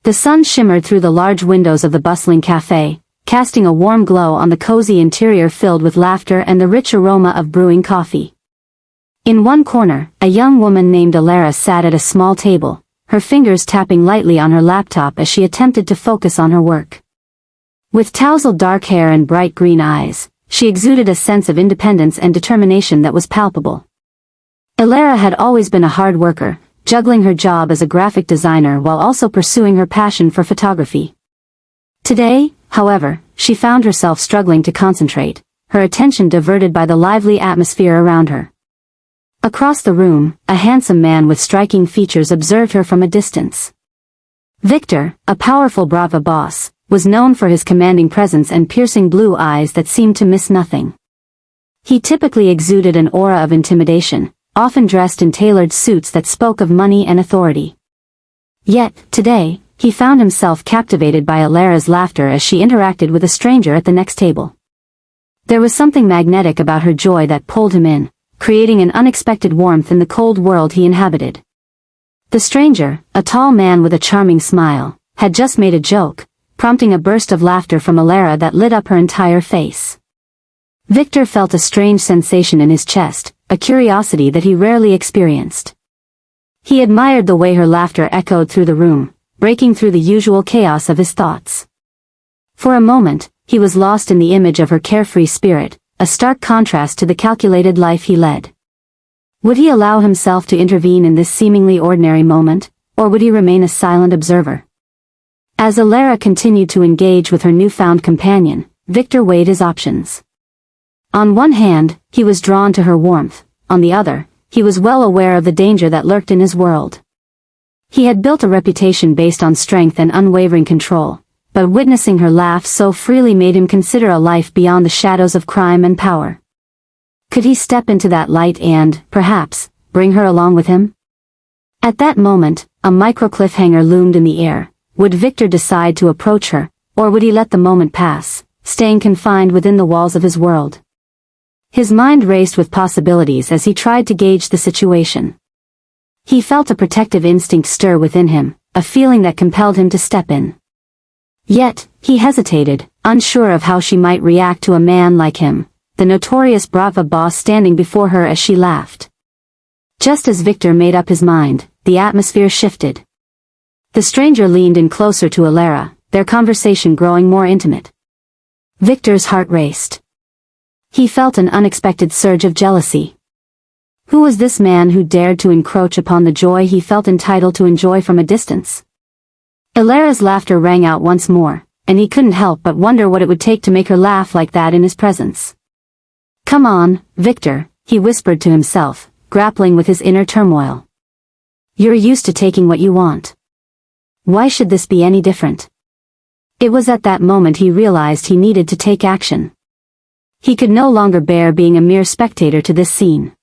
The sun shimmered through the large windows of the bustling cafe, casting a warm glow on the cozy interior filled with laughter and the rich aroma of brewing coffee. In one corner, a young woman named Alara sat at a small table, her fingers tapping lightly on her laptop as she attempted to focus on her work. With tousled dark hair and bright green eyes, she exuded a sense of independence and determination that was palpable. Alara had always been a hard worker, juggling her job as a graphic designer while also pursuing her passion for photography. Today, however, she found herself struggling to concentrate, her attention diverted by the lively atmosphere around her. Across the room, a handsome man with striking features observed her from a distance. Victor, a powerful Bratva boss, was known for his commanding presence and piercing blue eyes that seemed to miss nothing. He typically exuded an aura of intimidation, often dressed in tailored suits that spoke of money and authority. Yet, today, he found himself captivated by Alara's laughter as she interacted with a stranger at the next table. There was something magnetic about her joy that pulled him in, creating an unexpected warmth in the cold world he inhabited. The stranger, a tall man with a charming smile, had just made a joke, prompting a burst of laughter from Alara that lit up her entire face. Victor felt a strange sensation in his chest, a curiosity that he rarely experienced. He admired the way her laughter echoed through the room, breaking through the usual chaos of his thoughts. For a moment, he was lost in the image of her carefree spirit, a stark contrast to the calculated life he led. Would he allow himself to intervene in this seemingly ordinary moment, or would he remain a silent observer? As Alara continued to engage with her newfound companion, Victor weighed his options. On one hand, he was drawn to her warmth, on the other, he was well aware of the danger that lurked in his world. He had built a reputation based on strength and unwavering control, but witnessing her laugh so freely made him consider a life beyond the shadows of crime and power. Could he step into that light and, perhaps, bring her along with him? At that moment, a micro cliffhanger loomed in the air. Would Victor decide to approach her, or would he let the moment pass, staying confined within the walls of his world? His mind raced with possibilities as he tried to gauge the situation. He felt a protective instinct stir within him, a feeling that compelled him to step in. Yet, he hesitated, unsure of how she might react to a man like him, the notorious Bratva boss standing before her as she laughed. Just as Victor made up his mind, the atmosphere shifted. The stranger leaned in closer to Alara, their conversation growing more intimate. Victor's heart raced. He felt an unexpected surge of jealousy. Who was this man who dared to encroach upon the joy he felt entitled to enjoy from a distance? Alara's laughter rang out once more, and he couldn't help but wonder what it would take to make her laugh like that in his presence. "Come on, Victor," he whispered to himself, grappling with his inner turmoil. "You're used to taking what you want. Why should this be any different?" It was at that moment he realized he needed to take action. He could no longer bear being a mere spectator to this scene.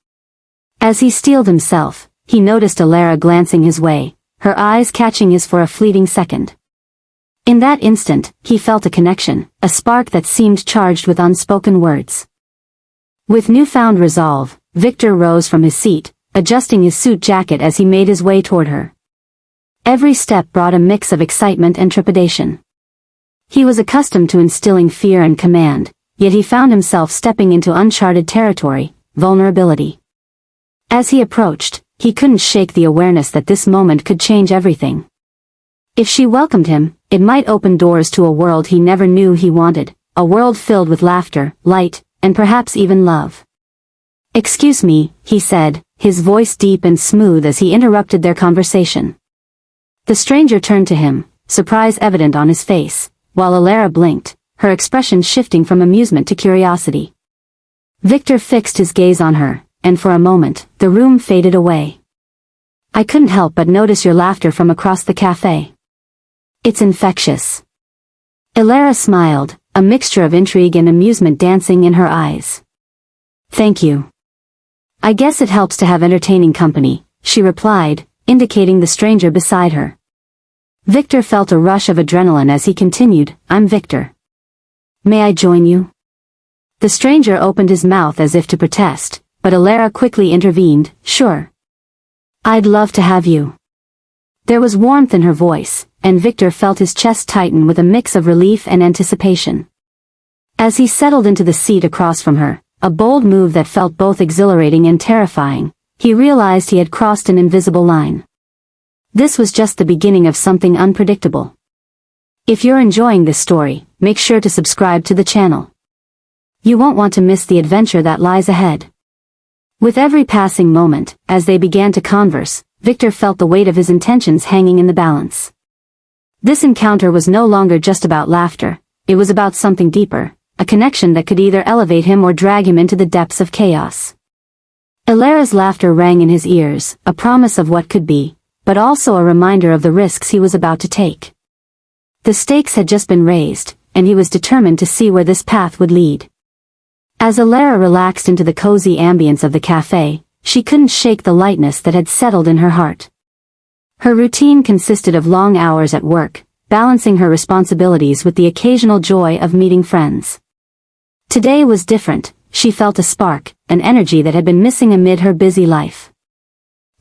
As he steeled himself, he noticed Alara glancing his way, her eyes catching his for a fleeting second. In that instant, he felt a connection, a spark that seemed charged with unspoken words. With newfound resolve, Victor rose from his seat, adjusting his suit jacket as he made his way toward her. Every step brought a mix of excitement and trepidation. He was accustomed to instilling fear and command, yet he found himself stepping into uncharted territory, vulnerability. As he approached, he couldn't shake the awareness that this moment could change everything. If she welcomed him, it might open doors to a world he never knew he wanted, a world filled with laughter, light, and perhaps even love. "Excuse me," he said, his voice deep and smooth as he interrupted their conversation. The stranger turned to him, surprise evident on his face, while Alara blinked, her expression shifting from amusement to curiosity. Victor fixed his gaze on her, and for a moment, the room faded away. "I couldn't help but notice your laughter from across the cafe. It's infectious." Alara smiled, a mixture of intrigue and amusement dancing in her eyes. "Thank you. I guess it helps to have entertaining company," she replied, indicating the stranger beside her. Victor felt a rush of adrenaline as he continued, "I'm Victor. May I join you?" The stranger opened his mouth as if to protest, but Alara quickly intervened, "Sure. I'd love to have you." There was warmth in her voice, and Victor felt his chest tighten with a mix of relief and anticipation. As he settled into the seat across from her, a bold move that felt both exhilarating and terrifying, he realized he had crossed an invisible line. This was just the beginning of something unpredictable. If you're enjoying this story, make sure to subscribe to the channel. You won't want to miss the adventure that lies ahead. With every passing moment, as they began to converse, Victor felt the weight of his intentions hanging in the balance. This encounter was no longer just about laughter, it was about something deeper, a connection that could either elevate him or drag him into the depths of chaos. Ilara's laughter rang in his ears, a promise of what could be, but also a reminder of the risks he was about to take. The stakes had just been raised, and he was determined to see where this path would lead. As Ilara relaxed into the cozy ambience of the cafe, she couldn't shake the lightness that had settled in her heart. Her routine consisted of long hours at work, balancing her responsibilities with the occasional joy of meeting friends. Today was different, she felt a spark, an energy that had been missing amid her busy life.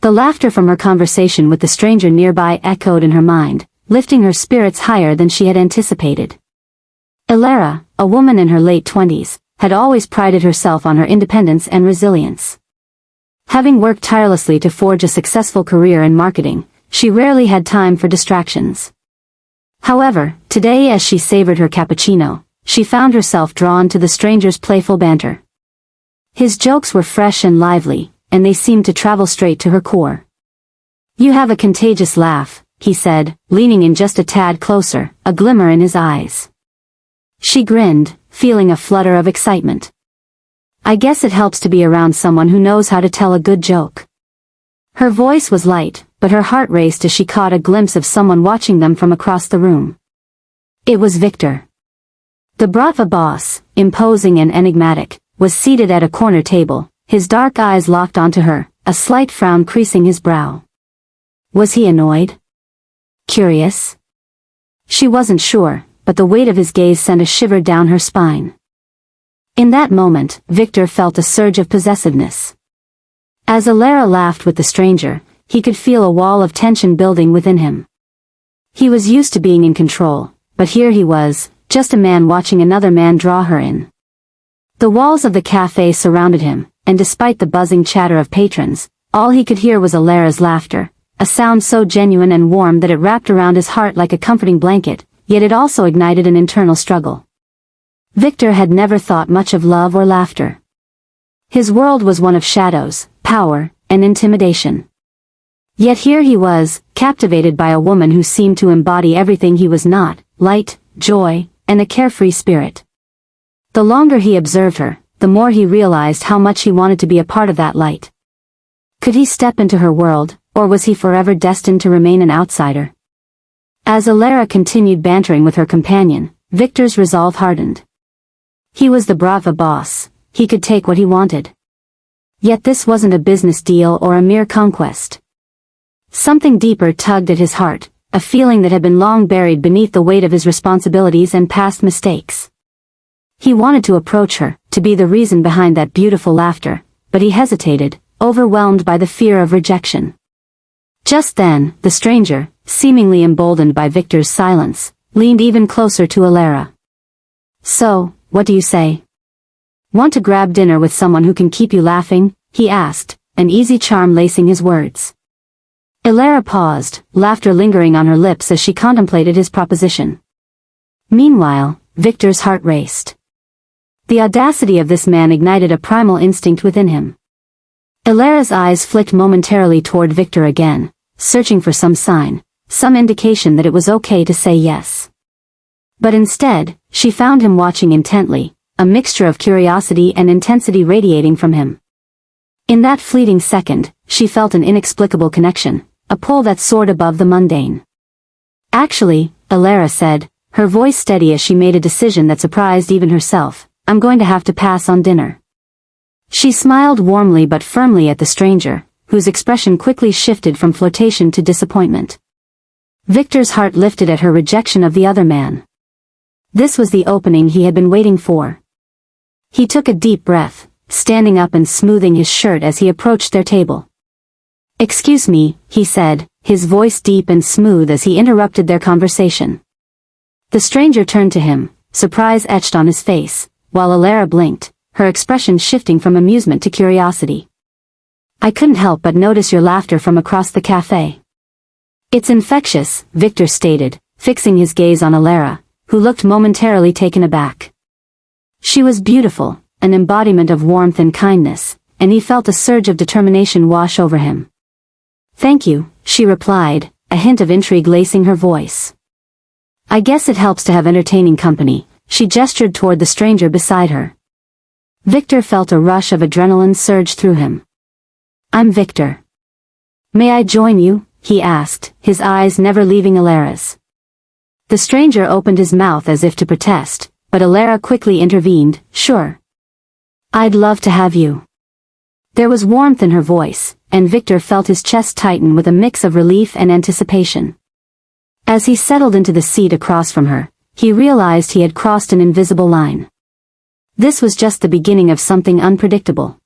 The laughter from her conversation with the stranger nearby echoed in her mind, lifting her spirits higher than she had anticipated. Ilara, a woman in her late 20s, had always prided herself on her independence and resilience. Having worked tirelessly to forge a successful career in marketing, she rarely had time for distractions. However, today as she savored her cappuccino, she found herself drawn to the stranger's playful banter. His jokes were fresh and lively, and they seemed to travel straight to her core. "You have a contagious laugh," he said, leaning in just a tad closer, a glimmer in his eyes. She grinned, feeling a flutter of excitement. "I guess it helps to be around someone who knows how to tell a good joke." Her voice was light, but her heart raced as she caught a glimpse of someone watching them from across the room. It was Victor. The Bratva boss, imposing and enigmatic, was seated at a corner table, his dark eyes locked onto her, a slight frown creasing his brow. Was he annoyed? Curious? She wasn't sure, but the weight of his gaze sent a shiver down her spine. In that moment, Victor felt a surge of possessiveness. As Ilara laughed with the stranger, he could feel a wall of tension building within him. He was used to being in control, but here he was, just a man watching another man draw her in. The walls of the cafe surrounded him, and despite the buzzing chatter of patrons, all he could hear was Ilara's laughter, a sound so genuine and warm that it wrapped around his heart like a comforting blanket, yet it also ignited an internal struggle. Victor had never thought much of love or laughter. His world was one of shadows, power, and intimidation. Yet here he was, captivated by a woman who seemed to embody everything he was not, light, joy, and a carefree spirit. The longer he observed her, the more he realized how much he wanted to be a part of that light. Could he step into her world, or was he forever destined to remain an outsider? As Ilara continued bantering with her companion, Victor's resolve hardened. He was the Bratva boss, he could take what he wanted. Yet this wasn't a business deal or a mere conquest. Something deeper tugged at his heart, a feeling that had been long buried beneath the weight of his responsibilities and past mistakes. He wanted to approach her, to be the reason behind that beautiful laughter, but he hesitated, overwhelmed by the fear of rejection. Just then, the stranger, seemingly emboldened by Victor's silence, leaned even closer to Ilara. "So, what do you say? Want to grab dinner with someone who can keep you laughing?" he asked, an easy charm lacing his words. Ilara paused, laughter lingering on her lips as she contemplated his proposition. Meanwhile, Victor's heart raced. The audacity of this man ignited a primal instinct within him. Ilara's eyes flicked momentarily toward Victor again, searching for some sign, some indication that it was okay to say yes. But instead, she found him watching intently, a mixture of curiosity and intensity radiating from him. In that fleeting second, she felt an inexplicable connection, a pull that soared above the mundane. "Actually," Ilara said, her voice steady as she made a decision that surprised even herself, "I'm going to have to pass on dinner." She smiled warmly but firmly at the stranger, whose expression quickly shifted from flirtation to disappointment. Victor's heart lifted at her rejection of the other man. This was the opening he had been waiting for. He took a deep breath, standing up and smoothing his shirt as he approached their table. "Excuse me," he said, his voice deep and smooth as he interrupted their conversation. The stranger turned to him, surprise etched on his face, while Alara blinked, her expression shifting from amusement to curiosity. "I couldn't help but notice your laughter from across the cafe." "It's infectious," Victor stated, fixing his gaze on Alara, who looked momentarily taken aback. She was beautiful, an embodiment of warmth and kindness, and he felt a surge of determination wash over him. "Thank you," she replied, a hint of intrigue lacing her voice. "I guess it helps to have entertaining company." She gestured toward the stranger beside her. Victor felt a rush of adrenaline surge through him. "I'm Victor. May I join you?" he asked, his eyes never leaving Alara's. The stranger opened his mouth as if to protest, but Alara quickly intervened. "Sure. I'd love to have you." There was warmth in her voice, and Victor felt his chest tighten with a mix of relief and anticipation. As he settled into the seat across from her, he realized he had crossed an invisible line. This was just the beginning of something unpredictable.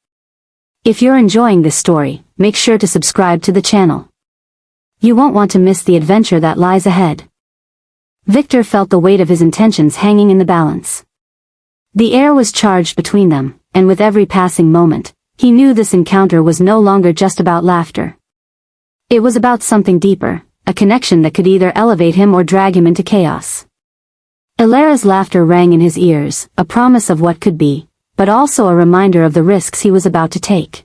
If you're enjoying this story, make sure to subscribe to the channel. You won't want to miss the adventure that lies ahead. Victor felt the weight of his intentions hanging in the balance. The air was charged between them, and with every passing moment, he knew this encounter was no longer just about laughter. It was about something deeper, a connection that could either elevate him or drag him into chaos. Alara's laughter rang in his ears, a promise of what could be, but also a reminder of the risks he was about to take.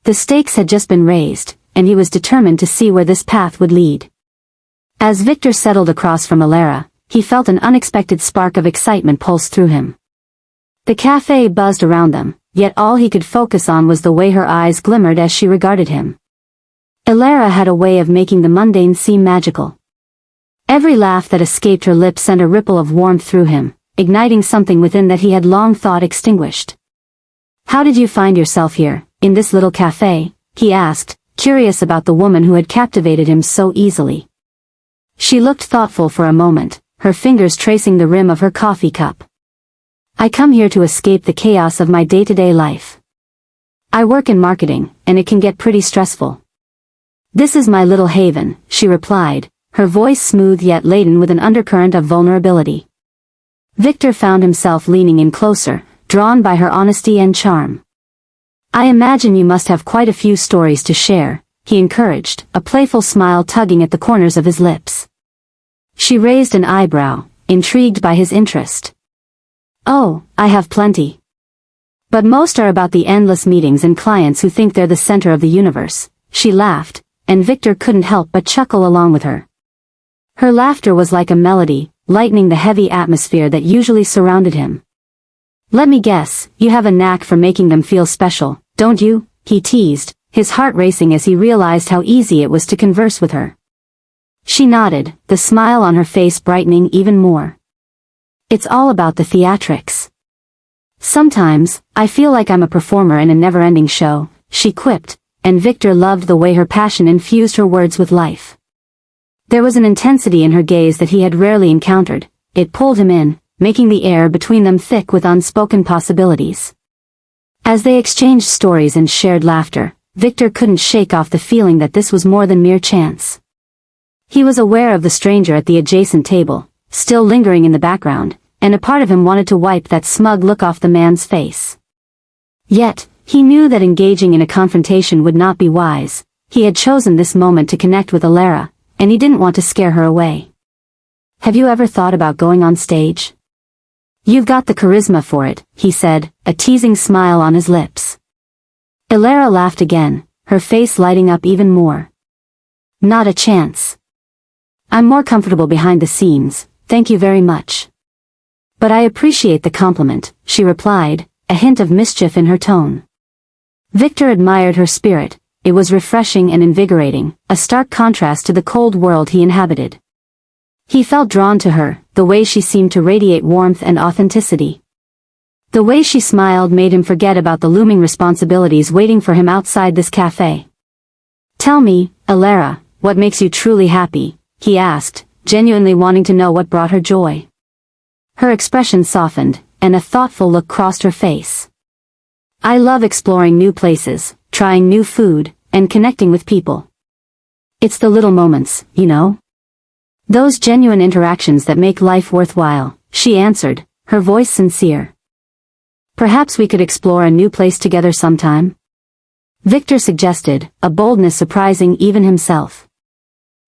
The stakes had just been raised, and he was determined to see where this path would lead. As Victor settled across from Alara, he felt an unexpected spark of excitement pulse through him. The cafe buzzed around them, yet all he could focus on was the way her eyes glimmered as she regarded him. Alara had a way of making the mundane seem magical. Every laugh that escaped her lips sent a ripple of warmth through him, igniting something within that he had long thought extinguished. "How did you find yourself here, in this little cafe?" he asked, curious about the woman who had captivated him so easily. She looked thoughtful for a moment, her fingers tracing the rim of her coffee cup. "I come here to escape the chaos of my day-to-day life. I work in marketing, and it can get pretty stressful. This is my little haven," she replied, her voice smooth yet laden with an undercurrent of vulnerability. Victor found himself leaning in closer, drawn by her honesty and charm. "I imagine you must have quite a few stories to share," he encouraged, a playful smile tugging at the corners of his lips. She raised an eyebrow, intrigued by his interest. "Oh, I have plenty. But most are about the endless meetings and clients who think they're the center of the universe." She laughed, and Victor couldn't help but chuckle along with her. Her laughter was like a melody, lightening the heavy atmosphere that usually surrounded him. "Let me guess, you have a knack for making them feel special, don't you?" he teased, his heart racing as he realized how easy it was to converse with her. She nodded, the smile on her face brightening even more. "It's all about the theatrics. Sometimes, I feel like I'm a performer in a never-ending show," she quipped, and Victor loved the way her passion infused her words with life. There was an intensity in her gaze that he had rarely encountered. It pulled him in, making the air between them thick with unspoken possibilities. As they exchanged stories and shared laughter, Victor couldn't shake off the feeling that this was more than mere chance. He was aware of the stranger at the adjacent table, still lingering in the background, and a part of him wanted to wipe that smug look off the man's face. Yet, he knew that engaging in a confrontation would not be wise. He had chosen this moment to connect with Alara, and he didn't want to scare her away. "Have you ever thought about going on stage? You've got the charisma for it," he said, a teasing smile on his lips. Alara laughed again, her face lighting up even more. "Not a chance. I'm more comfortable behind the scenes, thank you very much." "But I appreciate the compliment," she replied, a hint of mischief in her tone. Victor admired her spirit. It was refreshing and invigorating, a stark contrast to the cold world he inhabited. He felt drawn to her, the way she seemed to radiate warmth and authenticity. The way she smiled made him forget about the looming responsibilities waiting for him outside this cafe. "Tell me, Alara, what makes you truly happy?" he asked, genuinely wanting to know what brought her joy. Her expression softened, and a thoughtful look crossed her face. "I love exploring new places, trying new food, and connecting with people. It's the little moments, you know? Those genuine interactions that make life worthwhile, she answered, her voice sincere. Perhaps we could explore a new place together sometime? Victor suggested, a boldness surprising even himself.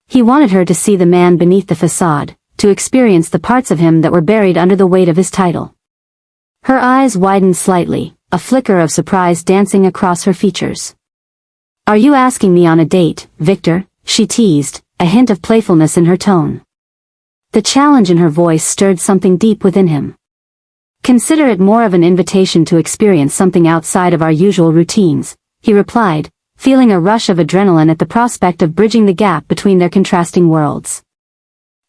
He wanted her to see the man beneath the facade, to experience the parts of him that were buried under the weight of his title. Her eyes widened slightly, a flicker of surprise dancing across her features. Are you asking me on a date, Victor? She teased, a hint of playfulness in her tone. The challenge in her voice stirred something deep within him. Consider it more of an invitation to experience something outside of our usual routines, he replied, feeling a rush of adrenaline at the prospect of bridging the gap between their contrasting worlds.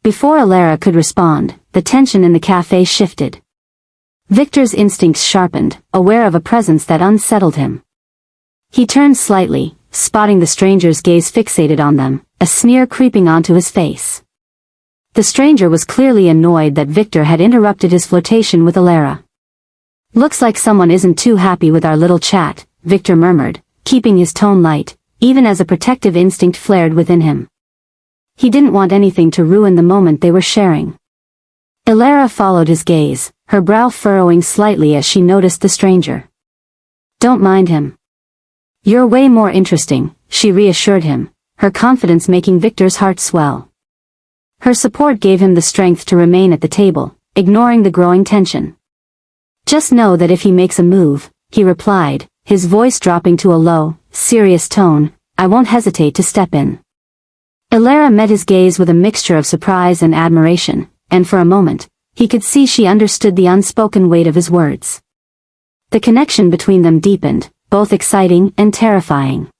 Before Alara could respond, the tension in the cafe shifted. Victor's instincts sharpened, aware of a presence that unsettled him. He turned slightly, spotting the stranger's gaze fixated on them, a sneer creeping onto his face. The stranger was clearly annoyed that Victor had interrupted his flirtation with Alara. Looks like someone isn't too happy with our little chat, Victor murmured, keeping his tone light, even as a protective instinct flared within him. He didn't want anything to ruin the moment they were sharing. Alara followed his gaze, her brow furrowing slightly as she noticed the stranger. Don't mind him. You're way more interesting, she reassured him, her confidence making Victor's heart swell. Her support gave him the strength to remain at the table, ignoring the growing tension. Just know that if he makes a move, he replied, his voice dropping to a low, serious tone, I won't hesitate to step in. Alara met his gaze with a mixture of surprise and admiration, and for a moment, he could see she understood the unspoken weight of his words. The connection between them deepened, both exciting and terrifying.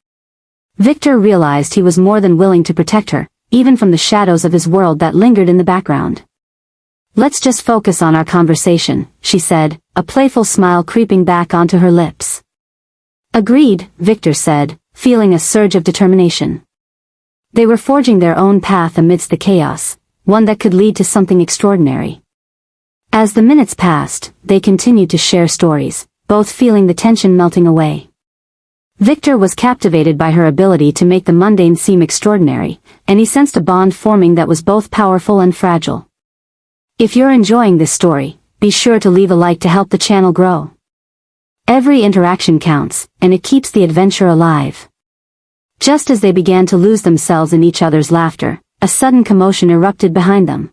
Victor realized he was more than willing to protect her, even from the shadows of his world that lingered in the background. Let's just focus on our conversation, she said, a playful smile creeping back onto her lips. Agreed, Victor said, feeling a surge of determination. They were forging their own path amidst the chaos, one that could lead to something extraordinary. As the minutes passed, they continued to share stories, both feeling the tension melting away. Victor was captivated by her ability to make the mundane seem extraordinary, and he sensed a bond forming that was both powerful and fragile. If you're enjoying this story, be sure to leave a like to help the channel grow. Every interaction counts, and it keeps the adventure alive. Just as they began to lose themselves in each other's laughter, a sudden commotion erupted behind them.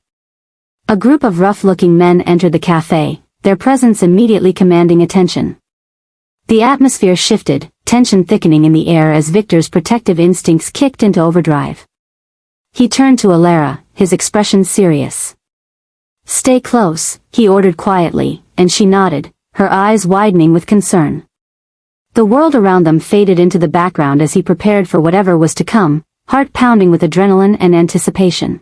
A group of rough-looking men entered the cafe, their presence immediately commanding attention. The atmosphere shifted, tension thickening in the air as Victor's protective instincts kicked into overdrive. He turned to Alara, his expression serious. Stay close, he ordered quietly, and she nodded, her eyes widening with concern. The world around them faded into the background as he prepared for whatever was to come, heart pounding with adrenaline and anticipation.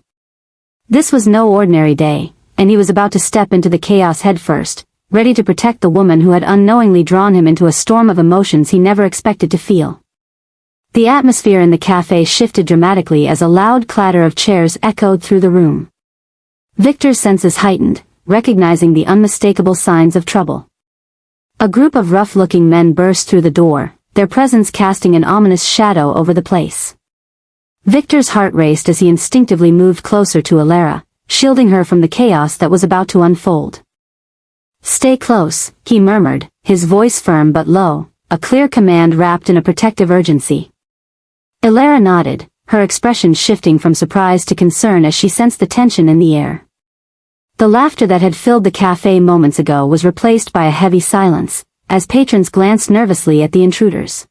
This was no ordinary day, and he was about to step into the chaos headfirst, ready to protect the woman who had unknowingly drawn him into a storm of emotions he never expected to feel. The atmosphere in the cafe shifted dramatically as a loud clatter of chairs echoed through the room. Victor's senses heightened, recognizing the unmistakable signs of trouble. A group of rough-looking men burst through the door, their presence casting an ominous shadow over the place. Victor's heart raced as he instinctively moved closer to Alara, shielding her from the chaos that was about to unfold. Stay close, he murmured, his voice firm but low, a clear command wrapped in a protective urgency. Alara nodded, her expression shifting from surprise to concern as she sensed the tension in the air. The laughter that had filled the cafe moments ago was replaced by a heavy silence, as patrons glanced nervously at the intruders.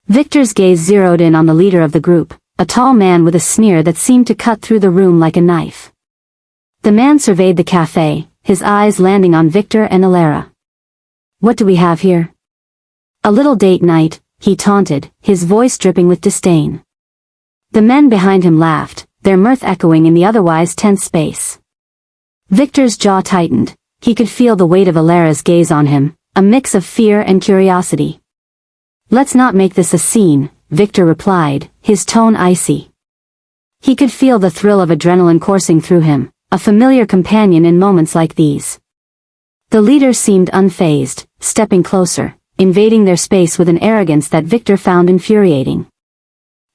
Victor's gaze zeroed in on the leader of the group, a tall man with a sneer that seemed to cut through the room like a knife. The man surveyed the cafe, his eyes landing on Victor and Alara. What do we have here? A little date night, he taunted, his voice dripping with disdain. The men behind him laughed, their mirth echoing in the otherwise tense space. Victor's jaw tightened, he could feel the weight of Alara's gaze on him, a mix of fear and curiosity. Let's not make this a scene, Victor replied, his tone icy. He could feel the thrill of adrenaline coursing through him, a familiar companion in moments like these. The leader seemed unfazed, stepping closer, invading their space with an arrogance that Victor found infuriating.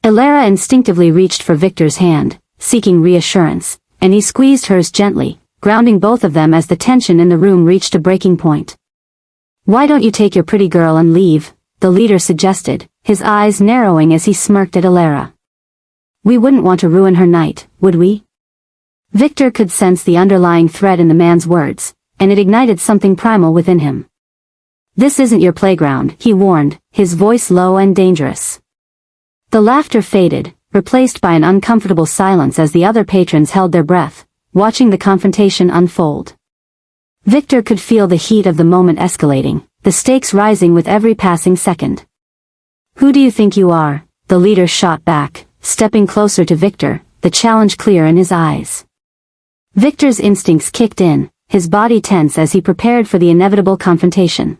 Ilera instinctively reached for Victor's hand, seeking reassurance, and he squeezed hers gently, grounding both of them as the tension in the room reached a breaking point. "Why don't you take your pretty girl and leave?" the leader suggested, his eyes narrowing as he smirked at Ilera. "We wouldn't want to ruin her night, would we?" Victor could sense the underlying threat in the man's words, and it ignited something primal within him. "This isn't your playground," he warned, his voice low and dangerous. The laughter faded, replaced by an uncomfortable silence as the other patrons held their breath, watching the confrontation unfold. Victor could feel the heat of the moment escalating, the stakes rising with every passing second. "Who do you think you are?" the leader shot back, stepping closer to Victor, the challenge clear in his eyes. Victor's instincts kicked in, his body tense as he prepared for the inevitable confrontation.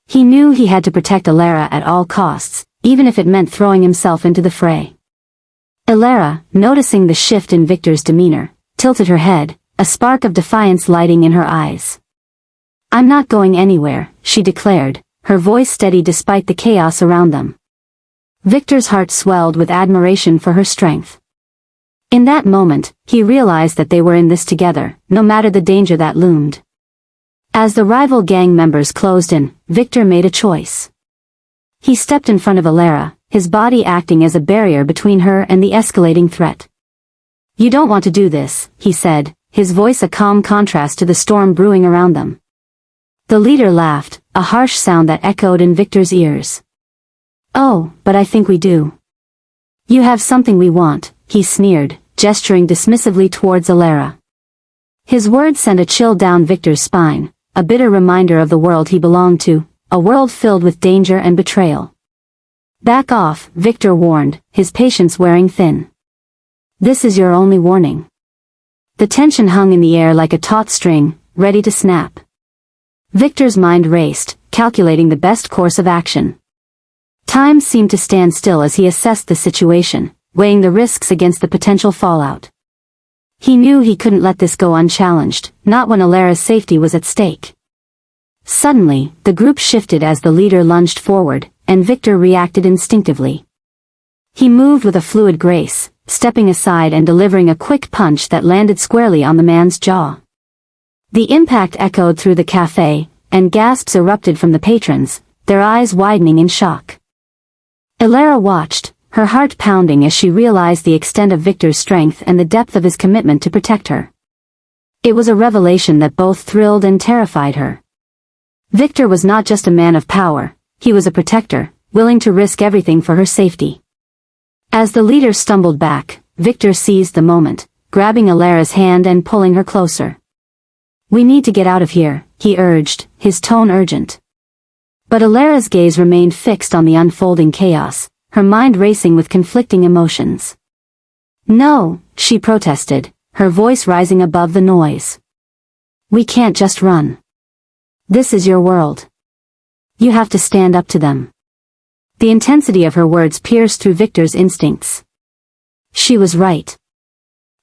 He knew he had to protect Ilera at all costs, even if it meant throwing himself into the fray. Ilera, noticing the shift in Victor's demeanor, tilted her head, a spark of defiance lighting in her eyes. "I'm not going anywhere," she declared, her voice steady despite the chaos around them. Victor's heart swelled with admiration for her strength. In that moment, he realized that they were in this together, no matter the danger that loomed. As the rival gang members closed in, Victor made a choice. He stepped in front of Ilera, his body acting as a barrier between her and the escalating threat. "You don't want to do this," he said, his voice a calm contrast to the storm brewing around them. The leader laughed, a harsh sound that echoed in Victor's ears. "Oh, but I think we do. You have something we want," he sneered, gesturing dismissively towards Ilera. His words sent a chill down Victor's spine, a bitter reminder of the world he belonged to, a world filled with danger and betrayal. "Back off," Victor warned, his patience wearing thin. "This is your only warning." The tension hung in the air like a taut string, ready to snap. Victor's mind raced, calculating the best course of action. Time seemed to stand still as he assessed the situation, weighing the risks against the potential fallout. He knew he couldn't let this go unchallenged, not when Ilera's safety was at stake. Suddenly, the group shifted as the leader lunged forward, and Victor reacted instinctively. He moved with a fluid grace, stepping aside and delivering a quick punch that landed squarely on the man's jaw. The impact echoed through the cafe, and gasps erupted from the patrons, their eyes widening in shock. Ilera watched, her heart pounding as she realized the extent of Victor's strength and the depth of his commitment to protect her. It was a revelation that both thrilled and terrified her. Victor was not just a man of power, he was a protector, willing to risk everything for her safety. As the leader stumbled back, Victor seized the moment, grabbing Ilera's hand and pulling her closer. "We need to get out of here," he urged, his tone urgent. But Ilera's gaze remained fixed on the unfolding chaos, her mind racing with conflicting emotions. "No," she protested, her voice rising above the noise. "We can't just run. This is your world. You have to stand up to them." The intensity of her words pierced through Victor's instincts. She was right.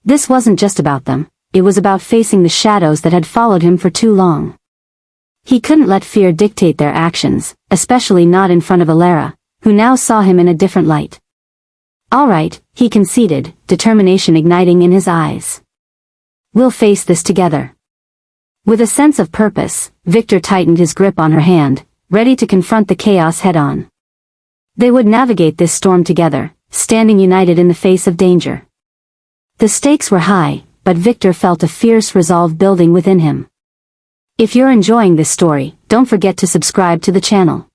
This wasn't just about them, it was about facing the shadows that had followed him for too long. He couldn't let fear dictate their actions, especially not in front of Ilera, who now saw him in a different light. "All right," he conceded, determination igniting in his eyes. "We'll face this together." With a sense of purpose, Victor tightened his grip on her hand, ready to confront the chaos head-on. They would navigate this storm together, standing united in the face of danger. The stakes were high, but Victor felt a fierce resolve building within him. If you're enjoying this story, don't forget to subscribe to the channel.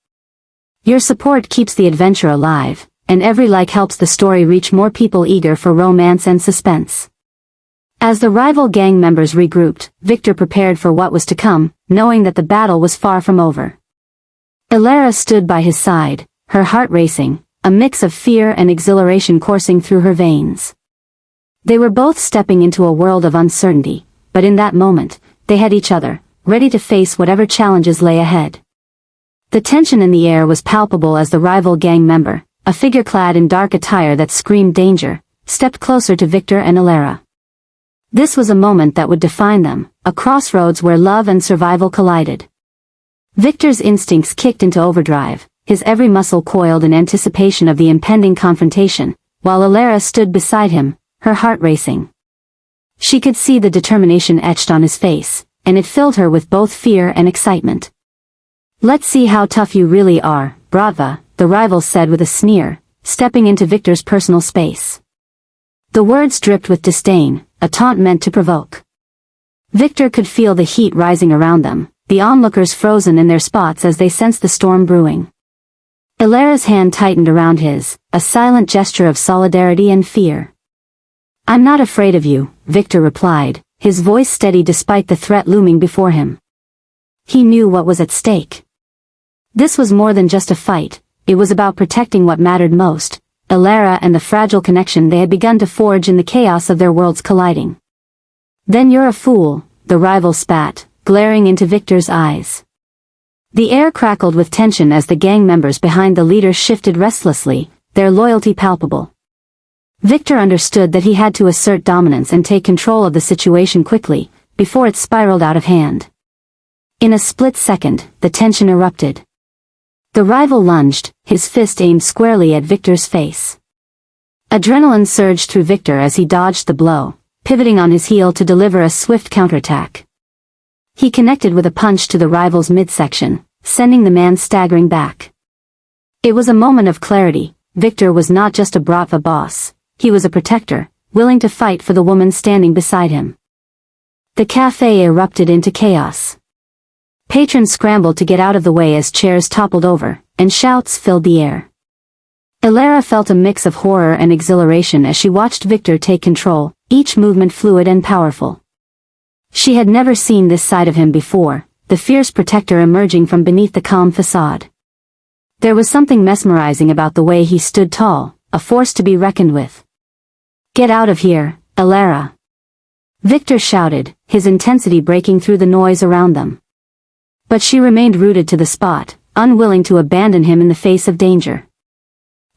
Your support keeps the adventure alive, and every like helps the story reach more people eager for romance and suspense. As the rival gang members regrouped, Victor prepared for what was to come, knowing that the battle was far from over. Ilera stood by his side, her heart racing, a mix of fear and exhilaration coursing through her veins. They were both stepping into a world of uncertainty, but in that moment, they had each other, ready to face whatever challenges lay ahead. The tension in the air was palpable as the rival gang member, a figure clad in dark attire that screamed danger, stepped closer to Victor and Ilera. This was a moment that would define them, a crossroads where love and survival collided. Victor's instincts kicked into overdrive, his every muscle coiled in anticipation of the impending confrontation, while Alara stood beside him, her heart racing. She could see the determination etched on his face, and it filled her with both fear and excitement. "Let's see how tough you really are, Bratva," the rival said with a sneer, stepping into Victor's personal space. The words dripped with disdain, a taunt meant to provoke. Victor could feel the heat rising around them, the onlookers frozen in their spots as they sensed the storm brewing. Alara's hand tightened around his, a silent gesture of solidarity and fear. "I'm not afraid of you," Victor replied, his voice steady despite the threat looming before him. He knew what was at stake. This was more than just a fight, it was about protecting what mattered most, Alara and the fragile connection they had begun to forge in the chaos of their worlds colliding. "Then you're a fool," the rival spat, glaring into Victor's eyes. The air crackled with tension as the gang members behind the leader shifted restlessly, their loyalty palpable. Victor understood that he had to assert dominance and take control of the situation quickly, before it spiraled out of hand. In a split second, the tension erupted. The rival lunged, his fist aimed squarely at Victor's face. Adrenaline surged through Victor as he dodged the blow, pivoting on his heel to deliver a swift counterattack. He connected with a punch to the rival's midsection, sending the man staggering back. It was a moment of clarity. Victor was not just a Bratva boss, he was a protector, willing to fight for the woman standing beside him. The cafe erupted into chaos. Patrons scrambled to get out of the way as chairs toppled over, and shouts filled the air. Alara felt a mix of horror and exhilaration as she watched Victor take control, each movement fluid and powerful. She had never seen this side of him before, the fierce protector emerging from beneath the calm facade. There was something mesmerizing about the way he stood tall, a force to be reckoned with. "Get out of here, Alara!" Victor shouted, his intensity breaking through the noise around them. But she remained rooted to the spot, unwilling to abandon him in the face of danger.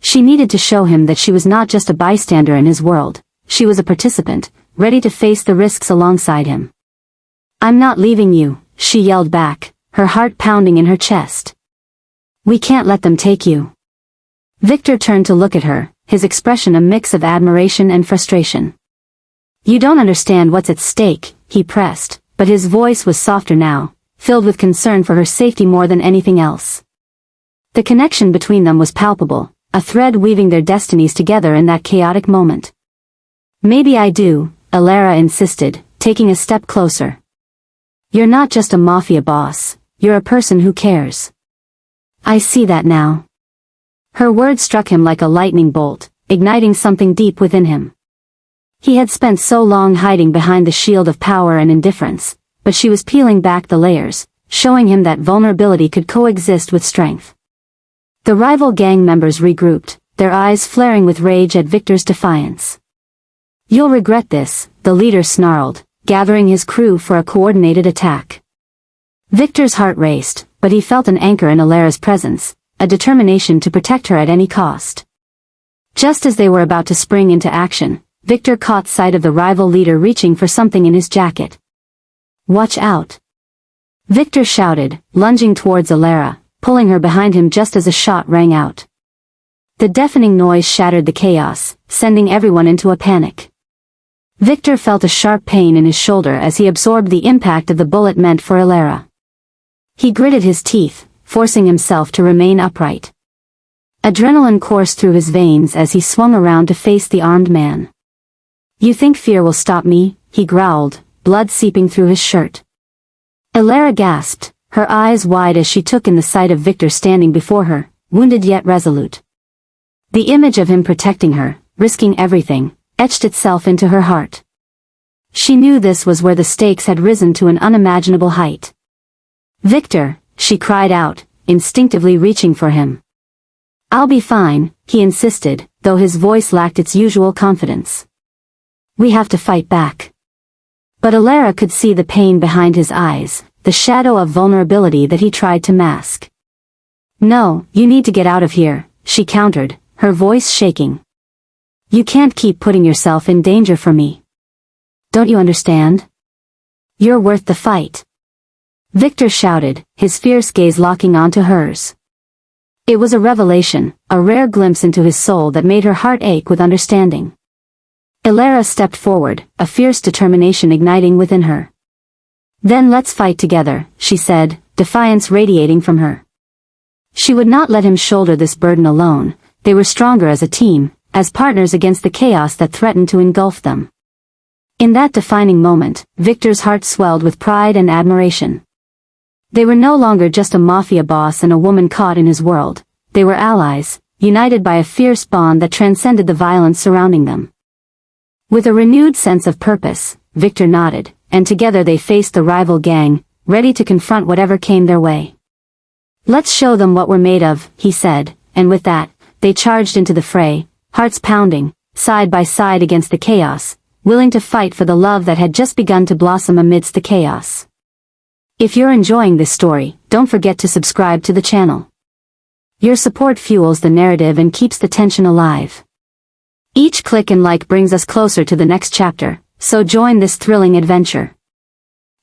She needed to show him that she was not just a bystander in his world, she was a participant, ready to face the risks alongside him. "I'm not leaving you," she yelled back, her heart pounding in her chest. "We can't let them take you." Victor turned to look at her, his expression a mix of admiration and frustration. "You don't understand what's at stake," he pressed, but his voice was softer now, filled with concern for her safety more than anything else. The connection between them was palpable, a thread weaving their destinies together in that chaotic moment. "Maybe I do," Alara insisted, taking a step closer. "You're not just a Mafia boss, you're a person who cares." "I see that now." Her words struck him like a lightning bolt, igniting something deep within him. He had spent so long hiding behind the shield of power and indifference, but she was peeling back the layers, showing him that vulnerability could coexist with strength. The rival gang members regrouped, their eyes flaring with rage at Victor's defiance. "You'll regret this," the leader snarled, gathering his crew for a coordinated attack. Victor's heart raced, but he felt an anchor in Alara's presence, a determination to protect her at any cost. Just as they were about to spring into action, Victor caught sight of the rival leader reaching for something in his jacket. "Watch out!" Victor shouted, lunging towards Alara, pulling her behind him just as a shot rang out. The deafening noise shattered the chaos, sending everyone into a panic. Victor felt a sharp pain in his shoulder as he absorbed the impact of the bullet meant for Alara. He gritted his teeth, forcing himself to remain upright. Adrenaline coursed through his veins as he swung around to face the armed man. "You think fear will stop me?" he growled, blood seeping through his shirt. Alara gasped, her eyes wide as she took in the sight of Victor standing before her, wounded yet resolute. The image of him protecting her, risking everything, etched itself into her heart. She knew this was where the stakes had risen to an unimaginable height. "Victor," she cried out, instinctively reaching for him. "I'll be fine," he insisted, though his voice lacked its usual confidence. "We have to fight back." But Alara could see the pain behind his eyes, the shadow of vulnerability that he tried to mask. "No, you need to get out of here," she countered, her voice shaking. "You can't keep putting yourself in danger for me. Don't you understand? You're worth the fight." Victor shouted, his fierce gaze locking onto hers. It was a revelation, a rare glimpse into his soul that made her heart ache with understanding. Ilara stepped forward, a fierce determination igniting within her. "Then let's fight together," she said, defiance radiating from her. She would not let him shoulder this burden alone. They were stronger as a team, as partners against the chaos that threatened to engulf them. In that defining moment, Victor's heart swelled with pride and admiration. They were no longer just a mafia boss and a woman caught in his world. They were allies, united by a fierce bond that transcended the violence surrounding them. With a renewed sense of purpose, Victor nodded, and together they faced the rival gang, ready to confront whatever came their way. "Let's show them what we're made of," he said, and with that, they charged into the fray, hearts pounding, side by side against the chaos, willing to fight for the love that had just begun to blossom amidst the chaos. If you're enjoying this story, don't forget to subscribe to the channel. Your support fuels the narrative and keeps the tension alive. Each click and like brings us closer to the next chapter, so join this thrilling adventure.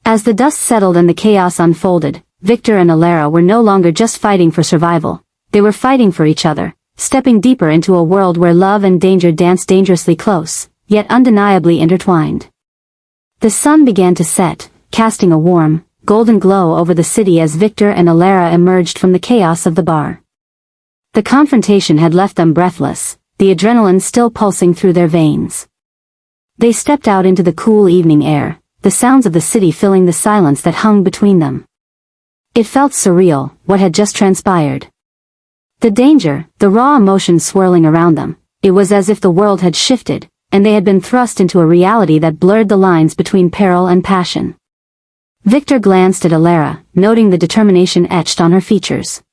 As the dust settled and the chaos unfolded, Victor and Ilara were no longer just fighting for survival. They were fighting for each other, stepping deeper into a world where love and danger danced dangerously close, yet undeniably intertwined. The sun began to set, casting a warm, golden glow over the city as Victor and Ilara emerged from the chaos of the bar. The confrontation had left them breathless, the adrenaline still pulsing through their veins. They stepped out into the cool evening air, the sounds of the city filling the silence that hung between them. It felt surreal, what had just transpired. The danger, the raw emotions swirling around them, it was as if the world had shifted, and they had been thrust into a reality that blurred the lines between peril and passion. Victor glanced at Ilara, noting the determination etched on her features.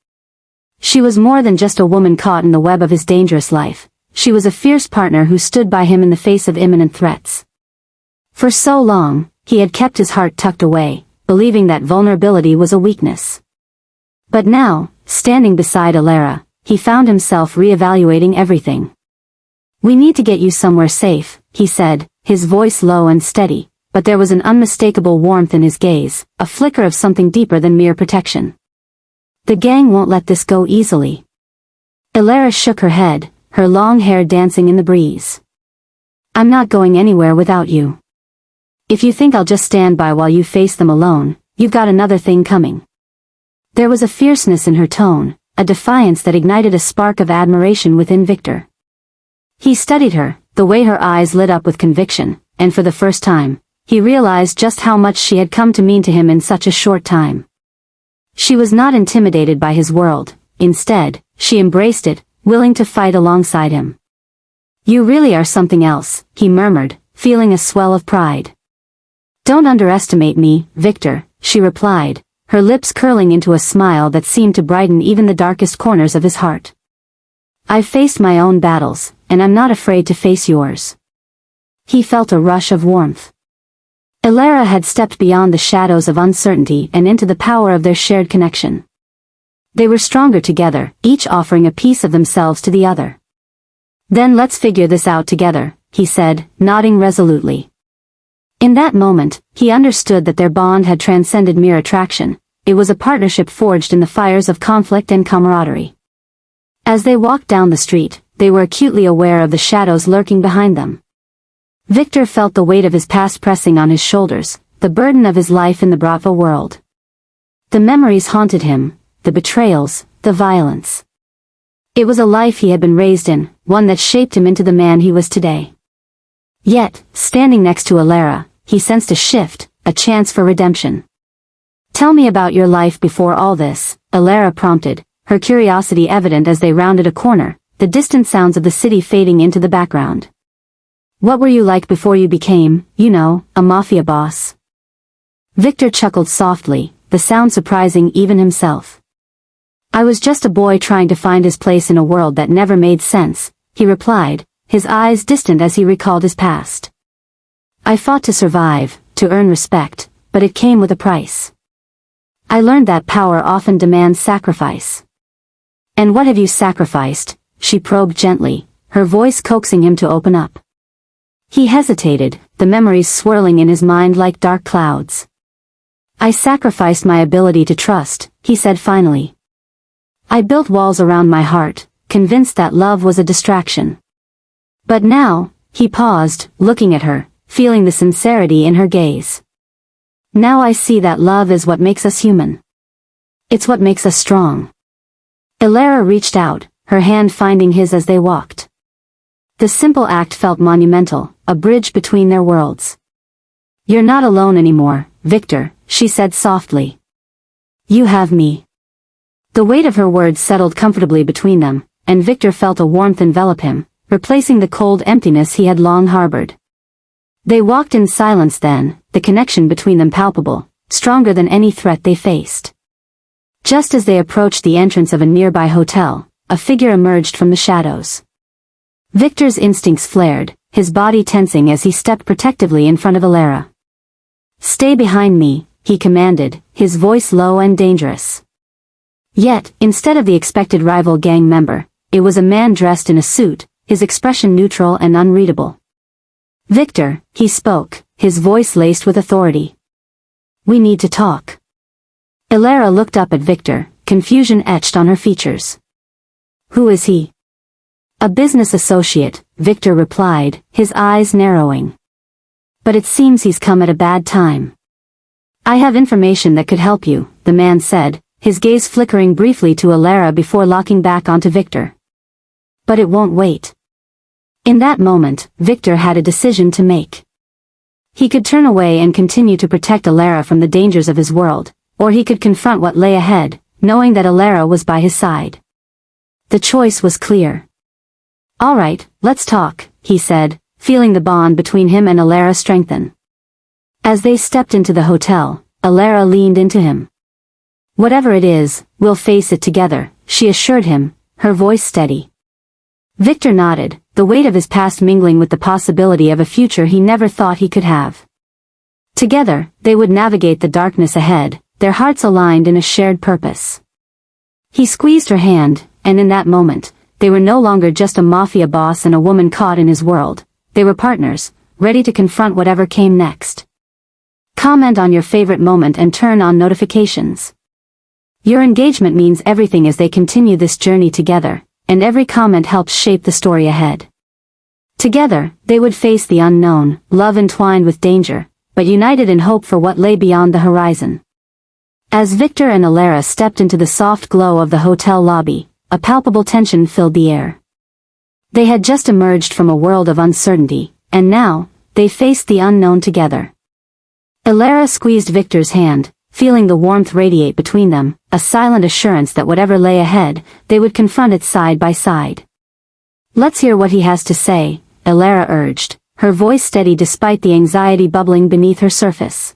She was more than just a woman caught in the web of his dangerous life. She was a fierce partner who stood by him in the face of imminent threats. For so long, he had kept his heart tucked away, believing that vulnerability was a weakness. But now, standing beside Ilara, he found himself reevaluating everything. "We need to get you somewhere safe," he said, his voice low and steady, but there was an unmistakable warmth in his gaze, a flicker of something deeper than mere protection. "The gang won't let this go easily." Ilara shook her head, her long hair dancing in the breeze. "I'm not going anywhere without you. If you think I'll just stand by while you face them alone, you've got another thing coming." There was a fierceness in her tone, a defiance that ignited a spark of admiration within Victor. He studied her, the way her eyes lit up with conviction, and for the first time, he realized just how much she had come to mean to him in such a short time. She was not intimidated by his world, instead, she embraced it, willing to fight alongside him. "You really are something else," he murmured, feeling a swell of pride. "Don't underestimate me, Victor," she replied, her lips curling into a smile that seemed to brighten even the darkest corners of his heart. "I've faced my own battles, and I'm not afraid to face yours." He felt a rush of warmth. Ilara had stepped beyond the shadows of uncertainty and into the power of their shared connection. They were stronger together, each offering a piece of themselves to the other. "Then let's figure this out together," he said, nodding resolutely. In that moment, he understood that their bond had transcended mere attraction. It was a partnership forged in the fires of conflict and camaraderie. As they walked down the street, they were acutely aware of the shadows lurking behind them. Victor felt the weight of his past pressing on his shoulders, the burden of his life in the Bratva world. The memories haunted him, the betrayals, the violence. It was a life he had been raised in, one that shaped him into the man he was today. Yet, standing next to Ilara, he sensed a shift, a chance for redemption. "Tell me about your life before all this," Ilara prompted, her curiosity evident as they rounded a corner, the distant sounds of the city fading into the background. "What were you like before you became, a mafia boss?" Victor chuckled softly, the sound surprising even himself. "I was just a boy trying to find his place in a world that never made sense," he replied, his eyes distant as he recalled his past. "I fought to survive, to earn respect, but it came with a price. I learned that power often demands sacrifice." "And what have you sacrificed?" she probed gently, her voice coaxing him to open up. He hesitated, the memories swirling in his mind like dark clouds. "I sacrificed my ability to trust," he said finally. I built walls around my heart, convinced that love was a distraction. But now, he paused, looking at her, feeling the sincerity in her gaze. Now I see that love is what makes us human. It's what makes us strong. Elara reached out, her hand finding his as they walked. The simple act felt monumental, a bridge between their worlds. You're not alone anymore, Victor, she said softly. You have me. The weight of her words settled comfortably between them, and Victor felt a warmth envelop him, replacing the cold emptiness he had long harbored. They walked in silence then, the connection between them palpable, stronger than any threat they faced. Just as they approached the entrance of a nearby hotel, a figure emerged from the shadows. Victor's instincts flared, his body tensing as he stepped protectively in front of Elara. Stay behind me, he commanded, his voice low and dangerous. Yet, instead of the expected rival gang member, it was a man dressed in a suit, his expression neutral and unreadable. Victor, he spoke, his voice laced with authority. We need to talk. Elara looked up at Victor, confusion etched on her features. Who is he? A business associate, Victor replied, his eyes narrowing. But it seems he's come at a bad time. I have information that could help you, the man said, his gaze flickering briefly to Elara before locking back onto Victor. But it won't wait. In that moment, Victor had a decision to make. He could turn away and continue to protect Elara from the dangers of his world, or he could confront what lay ahead, knowing that Elara was by his side. The choice was clear. All right, let's talk, he said, feeling the bond between him and Elara strengthen. As they stepped into the hotel, Elara leaned into him. Whatever it is, we'll face it together, she assured him, her voice steady. Victor nodded, the weight of his past mingling with the possibility of a future he never thought he could have. Together, they would navigate the darkness ahead, their hearts aligned in a shared purpose. He squeezed her hand, and in that moment, they were no longer just a mafia boss and a woman caught in his world. They were partners, ready to confront whatever came next. Comment on your favorite moment and turn on notifications. Your engagement means everything as they continue this journey together, and every comment helps shape the story ahead. Together, they would face the unknown, love entwined with danger, but united in hope for what lay beyond the horizon. As Victor and Elara stepped into the soft glow of the hotel lobby, a palpable tension filled the air. They had just emerged from a world of uncertainty, and now, they faced the unknown together. Elara squeezed Victor's hand, feeling the warmth radiate between them, a silent assurance that whatever lay ahead, they would confront it side by side. Let's hear what he has to say, Elara urged, her voice steady despite the anxiety bubbling beneath her surface.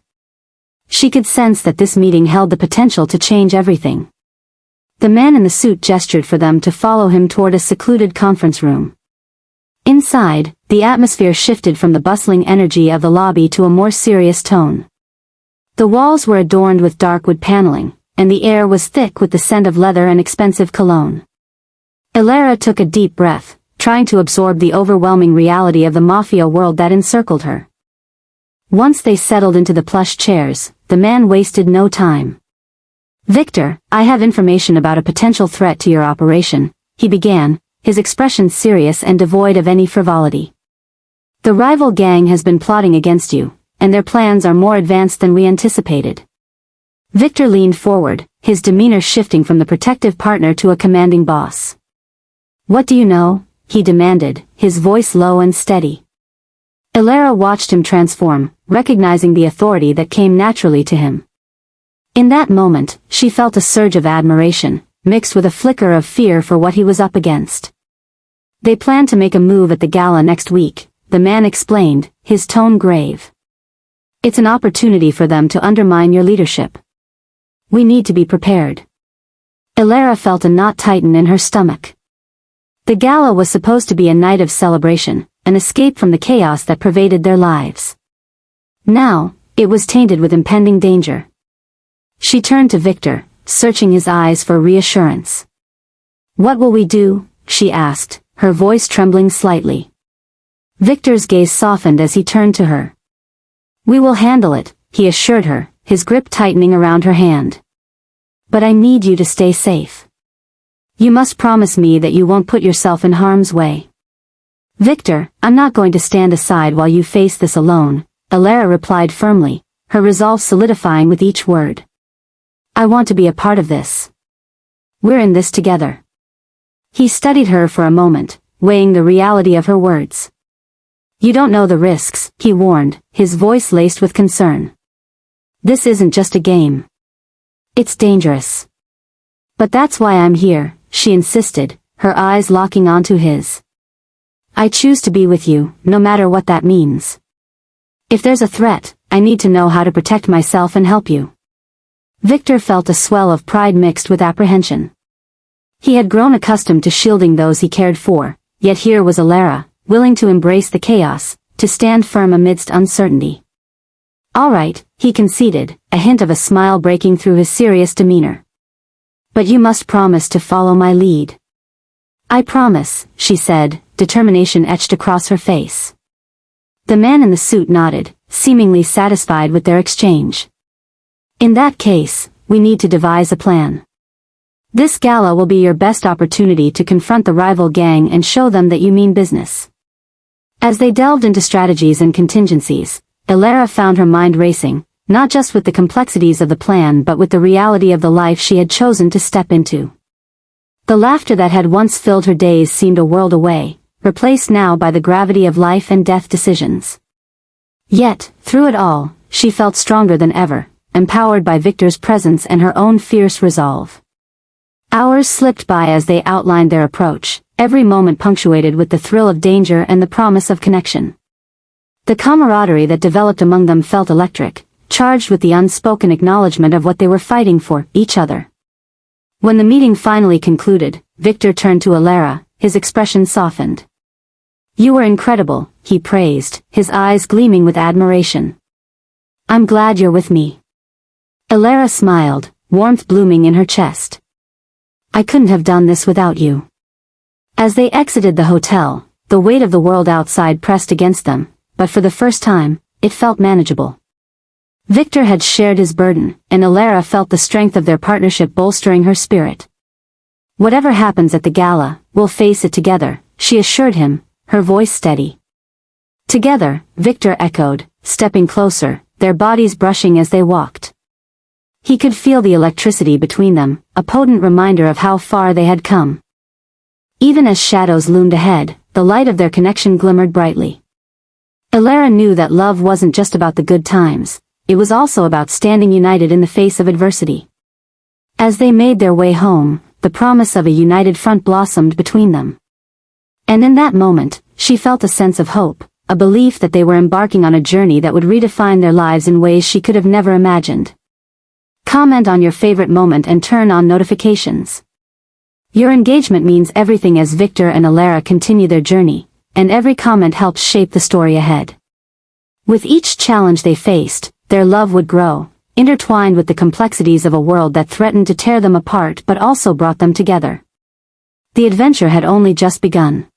She could sense that this meeting held the potential to change everything. The man in the suit gestured for them to follow him toward a secluded conference room. Inside, the atmosphere shifted from the bustling energy of the lobby to a more serious tone. The walls were adorned with dark wood paneling, and the air was thick with the scent of leather and expensive cologne. Elara took a deep breath, trying to absorb the overwhelming reality of the mafia world that encircled her. Once they settled into the plush chairs, the man wasted no time. Victor, I have information about a potential threat to your operation, he began, his expression serious and devoid of any frivolity. The rival gang has been plotting against you, and their plans are more advanced than we anticipated. Victor leaned forward, his demeanor shifting from the protective partner to a commanding boss. What do you know? He demanded, his voice low and steady. Elara watched him transform, recognizing the authority that came naturally to him. In that moment, she felt a surge of admiration, mixed with a flicker of fear for what he was up against. They plan to make a move at the gala next week, the man explained, his tone grave. It's an opportunity for them to undermine your leadership. We need to be prepared. Elara felt a knot tighten in her stomach. The gala was supposed to be a night of celebration, an escape from the chaos that pervaded their lives. Now, it was tainted with impending danger. She turned to Victor, searching his eyes for reassurance. What will we do? She asked, her voice trembling slightly. Victor's gaze softened as he turned to her. We will handle it, he assured her, his grip tightening around her hand. But I need you to stay safe. You must promise me that you won't put yourself in harm's way. Victor, I'm not going to stand aside while you face this alone, Alara replied firmly, her resolve solidifying with each word. I want to be a part of this. We're in this together. He studied her for a moment, weighing the reality of her words. You don't know the risks, he warned, his voice laced with concern. This isn't just a game. It's dangerous. But that's why I'm here, she insisted, her eyes locking onto his. I choose to be with you, no matter what that means. If there's a threat, I need to know how to protect myself and help you. Victor felt a swell of pride mixed with apprehension. He had grown accustomed to shielding those he cared for, yet here was Alara, willing to embrace the chaos, to stand firm amidst uncertainty. All right, he conceded, a hint of a smile breaking through his serious demeanor. But you must promise to follow my lead. I promise, she said, determination etched across her face. The man in the suit nodded, seemingly satisfied with their exchange. In that case, we need to devise a plan. This gala will be your best opportunity to confront the rival gang and show them that you mean business. As they delved into strategies and contingencies, Alara found her mind racing, not just with the complexities of the plan but with the reality of the life she had chosen to step into. The laughter that had once filled her days seemed a world away, replaced now by the gravity of life and death decisions. Yet, through it all, she felt stronger than ever, empowered by Victor's presence and her own fierce resolve. Hours slipped by as they outlined their approach, every moment punctuated with the thrill of danger and the promise of connection. The camaraderie that developed among them felt electric, charged with the unspoken acknowledgement of what they were fighting for, each other. When the meeting finally concluded, Victor turned to Alara, his expression softened. You were incredible, he praised, his eyes gleaming with admiration. I'm glad you're with me. Alara smiled, warmth blooming in her chest. I couldn't have done this without you. As they exited the hotel, the weight of the world outside pressed against them, but for the first time, it felt manageable. Victor had shared his burden, and Alara felt the strength of their partnership bolstering her spirit. Whatever happens at the gala, we'll face it together, she assured him, her voice steady. Together, Victor echoed, stepping closer, their bodies brushing as they walked. He could feel the electricity between them, a potent reminder of how far they had come. Even as shadows loomed ahead, the light of their connection glimmered brightly. Alara knew that love wasn't just about the good times, it was also about standing united in the face of adversity. As they made their way home, the promise of a united front blossomed between them. And in that moment, she felt a sense of hope, a belief that they were embarking on a journey that would redefine their lives in ways she could have never imagined. Comment on your favorite moment and turn on notifications. Your engagement means everything as Victor and Alara continue their journey, and every comment helps shape the story ahead. With each challenge they faced, their love would grow, intertwined with the complexities of a world that threatened to tear them apart but also brought them together. The adventure had only just begun.